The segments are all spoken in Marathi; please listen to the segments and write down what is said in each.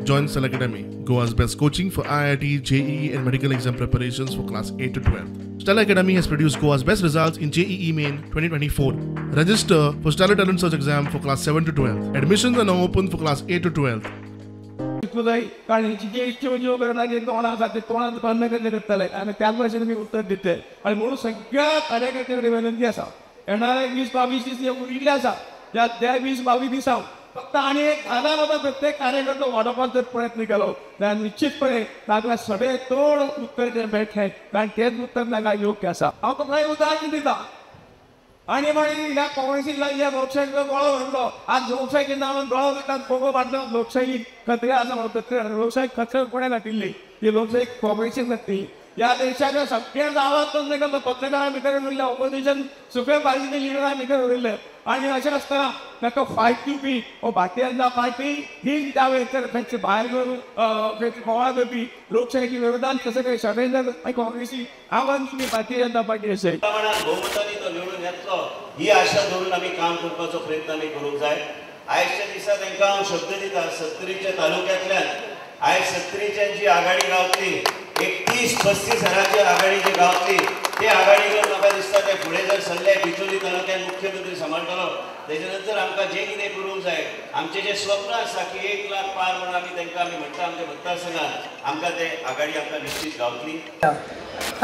Join Stella Academy, Goa's best coaching for IIT, JEE and medical exam preparations for class 8 to 12. Stella Academy has produced Goa's best results in JEE Main 2024. Register for Stella Talent Search exam for class 7 to 12. Admissions are now open for class 8 to 12. उत्तर देते आणि म्हणून सगळ्या कार्यकर्त्यांकडे विनंती असा येणाऱ्या 20-22 दीस उरिल्ले आसा त्या 20-22 दिसांक फक्त आनी एक आधार प्रत्येक कार्यकर्तो वाडोवपाचो प्रयत्न केलो जाल्यार निश्चितपणे ताका सगळे तोड उत्तर जे मेळटलें कारण तेच उत्तर ताका योग्य आसा हांव तुमकां एक उदाहरण दिता आणि म्हणे ह्या काँग्रेसीला या लोकशाहीचा गोळा म्हणलो आज लोकशाही नावान गोळा करतात फोगो मारतात लोकशाही खतरे असं म्हणतात लोकशाही खतरे कोणे घातिल्ली ही लोकशाही काँग्रेसीन घातली या देशाच्या सगळ्या गावातून पत्रकारां भितर उरले ऑपोजिशन सुप्रीम पार्टीचे लिडरां भितर उरले आणि अशें आसतना ताका फायट दिवपी वो भारतीय जनता पार्टी ही त्या वेळेचेर खंयचे भायर करून गोळा करपी लोकशाहीच्या विरोधात कसं काही षडयंत्र काँग्रेसी आव्हान तुम्ही भारतीय जनता पार्टी असेल बहुमतानी तो निवडून येतलो ही आशा धरून आमी काम करपाचो प्रयत्न आमी करूंक जाय आयच्या दिसा तांकां हांव शब्द दिता 70च्या तालुक्यांतल्यान आयज 70च्यान जी आघाडी गावतली 31-35 हजारांची आघाडी जी गावतली ते आघाडी घेवन म्हाका दिसता ते फुडें जर सल्ले बिचोली तालुक्यात मुख्यमंत्री सांबाळटलो तेजे नंतर आमकां जें कितें करूंक जाय आमचें जें स्वप्न आसा की 1 लाख पार म्हणून आमी तांकां आमी म्हणटा आमच्या मतदारसंघात आमकां ते आघाडी आमकां निश्चित गावतली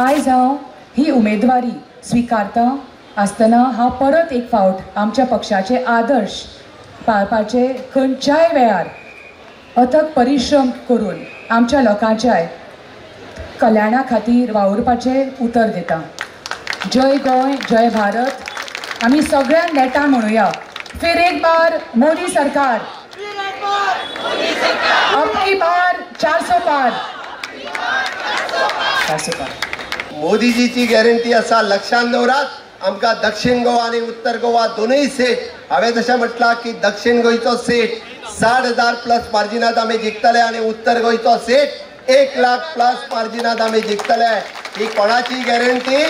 आयज हांव ही उमेदवारी स्विकारता आसतना हांव परत एक फावट आमच्या पक्षाचे आदर्श पाळपाचे खंयच्याय वेळार अथक परिश्रम करून आमच्या लोकांच्या कल्याणा खातीर वावुरपाचे उतर दिता जय गोंय जय भारत आमी सगळ्यांक नेटान म्हणुया फिर एक बार मोदी सरकार अबकी बार 400 पार मोदीजीची गॅरंटी असा लक्षात दवरात आमकां दक्षिण गोवा आणि उत्तर गोवा दोनूय सीट हांवें जशें म्हटलां की दक्षिण गोंयचो सीट 60,000 प्लस मार्जिनात आमी जिखतले आणि उत्तर गोंयचो सीट 1 लाख प्लस मार्जिनात आमी जिखतले ही कोणाची गॅरंटी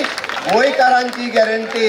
गोंयकारांची गॅरंटी